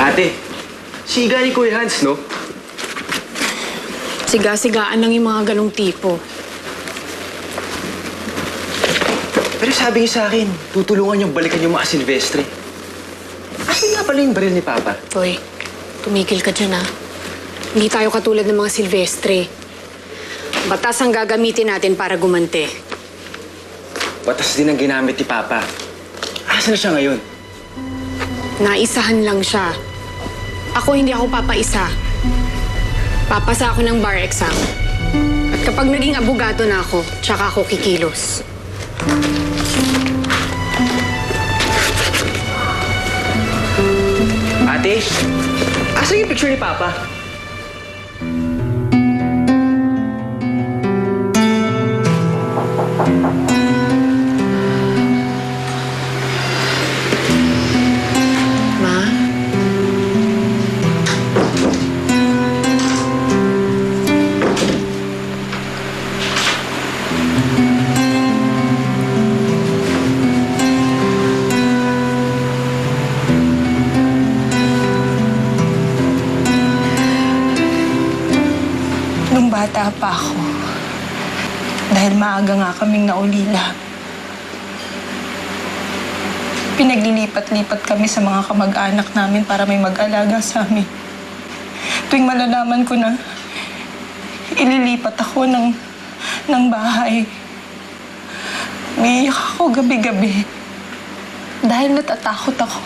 Ate, siga ni Kuya Hans, no? Siga-sigaan lang yung mga ganong tipo. Pero sabi niyo sa akin, tutulungan niyong balikan yung mga Silvestre. Asan nga pala yung baril ni Papa? Hoy, tumigil ka dyan, ha? Hindi tayo katulad ng mga Silvestre. Batas ang gagamitin natin para gumante. Batas din ang ginamit ni Papa. Asan na siya ngayon? Naisahan lang siya. Ako hindi ako papaisa. Papasa ako ng bar exam. At kapag naging abogado na ako, tsaka ako kikilos. Ate, asan yung picture ni Papa? Ma? Nung bata pa ako, dahil maaga nga kaming naulila, pinaglilipat-lipat kami sa mga kamag-anak namin para may mag-alaga sa amin. Tuwing malalaman ko na ililipat ako ng bahay, umiiyak ako gabi-gabi dahil natatakot ako.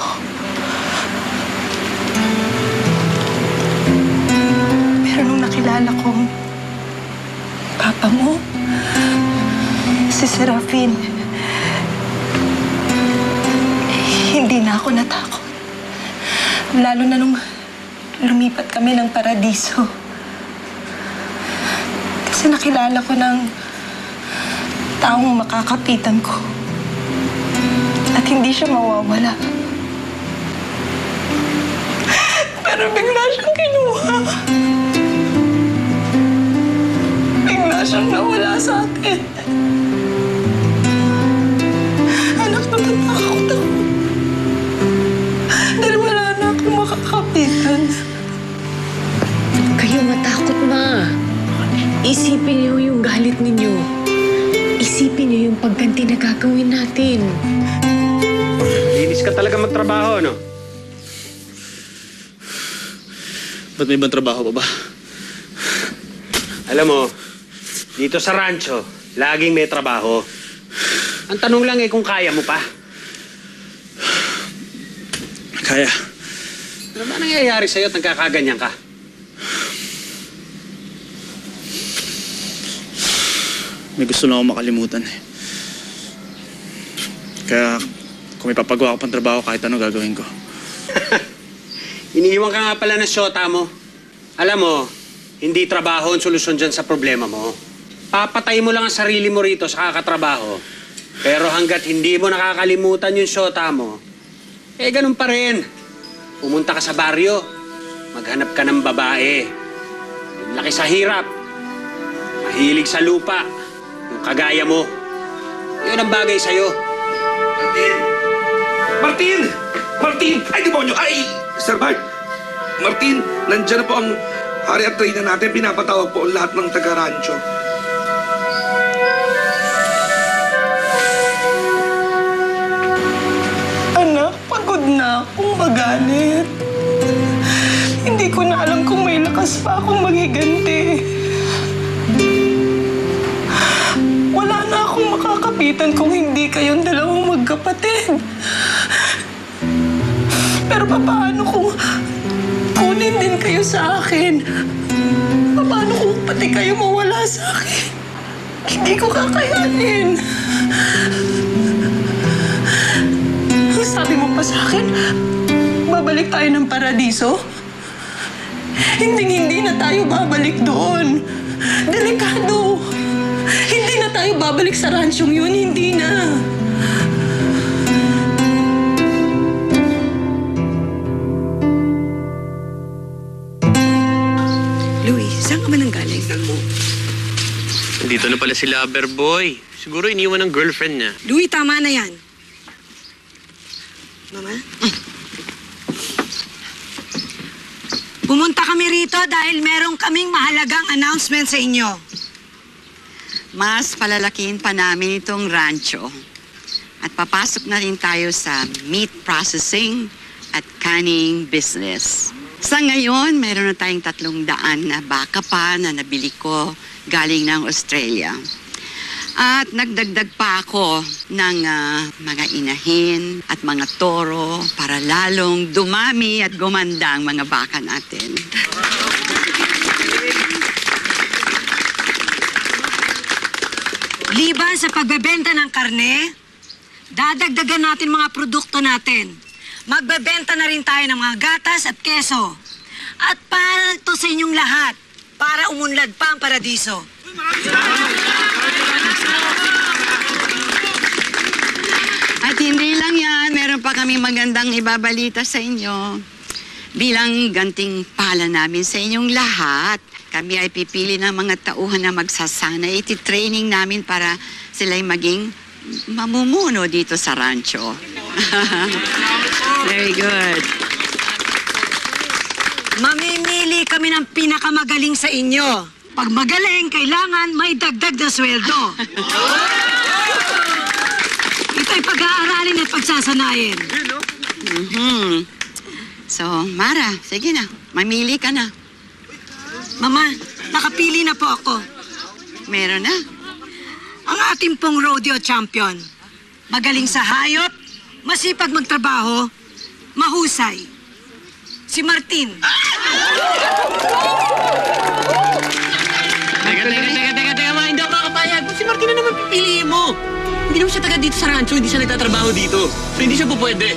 Pero nung nakilala ko Papa mo, si Serafin, hindi na ako natakot. Lalo na nung lumipat kami ng paradiso. Kasi nakilala ko ng taong makakapitan ko. At hindi siya mawawala. Pero bigla siyang kinuha. Bigla siyang nawala sa akin. Anak, natatakot ako. Dahil wala na akong makakapitan. Kayo matakot, Ma. Isipin niyo yung galit ninyo. Isipin niyo yung pagganti na gagawin natin. Linis ka talaga magtrabaho, no? Ba't may ibang trabaho pa ba? Alam mo, dito sa rancho, laging may trabaho. Ang tanong lang kung kaya mo pa. Kaya. Ano ba nangyayari sa'yo at nagkakaganyan ka? May gusto lang ako makalimutan eh. Kaya kung may papagawa ko pang trabaho, kahit ano gagawin ko. Iniiwan ka nga pala ng syota mo. Alam mo, hindi trabaho ang solusyon dyan sa problema mo. Papatay mo lang ang sarili mo rito sa kakatrabaho. Pero hanggat hindi mo nakakalimutan yung syota mo, eh ganun pa rin. Pumunta ka sa baryo, maghanap ka ng babae. Yung laki sa hirap, mahilig sa lupa, yung kagaya mo. Yun ang bagay sa'yo. Martin! Martin! Martin! Ay, demonyo! Ay! Sir Bart! Martin, nandiyan na po ang hari at reyna natin. Pinapatawag po ang lahat ng taga-rancho. Anak, pagod na akong magalit. Hindi ko na alam kung may lakas pa akong magiganti. Wala na akong makakapitan kung hindi kayong dalawang magkapatid. Pero paano kung kunin din kayo sa akin? Paano kung pati kayo mawala sa akin? Hindi ko kakayanin. Sabi mo pa sa akin, babalik tayo ng paradiso? Hindi na tayo babalik doon. Delikado. Hindi na tayo babalik sa ransyong yun. Hindi na. Louie, saan ka man ang galing? Dito na pala si Loverboy. Siguro iniwan ng girlfriend niya. Louie, tama na yan. Mama? Pumunta kami rito dahil meron kaming mahalagang announcement sa inyo. Mas palalakihin pa namin itong rancho. At papasok na rin tayo sa meat processing at canning business. Sa ngayon, meron na tayong 300 na baka pa na nabili ko galing ng Australia. At nagdagdag pa ako ng mga inahin at mga toro para lalong dumami at gumanda ang mga baka natin. Liban sa pagbebenta ng karne, dadagdagan natin mga produkto natin. Magbebenta na rin tayo ng mga gatas at keso. At para to sa inyong lahat, para umunlad pa ang paradiso. At hindi lang yan, meron pa kami magandang ibabalita sa inyo. Bilang ganting pala namin sa inyong lahat, kami ay pipili ng mga tauhan na magsasana. Iti-training namin para sila'y maging mamumuno dito sa rancho. Very good. Mamimili kami ng pinakamagaling sa inyo. Pag magaling, kailangan may dagdag na sweldo. Ito'y pag-aaralin at pagsasanayin. So, Mara, sige na. Mamili ka na. Mama, nakapili na po ako. Meron na. Ang ating pong rodeo champion. Magaling sa hayop, masipag magtrabaho, mahusay. Si Martin. Teka, ma, hindi ako makakapayag. Si Martin na naman pipiliin mo. Hindi naman siya taga dito sa rancho, hindi siya nagtatrabaho dito. So hindi siya po pwede.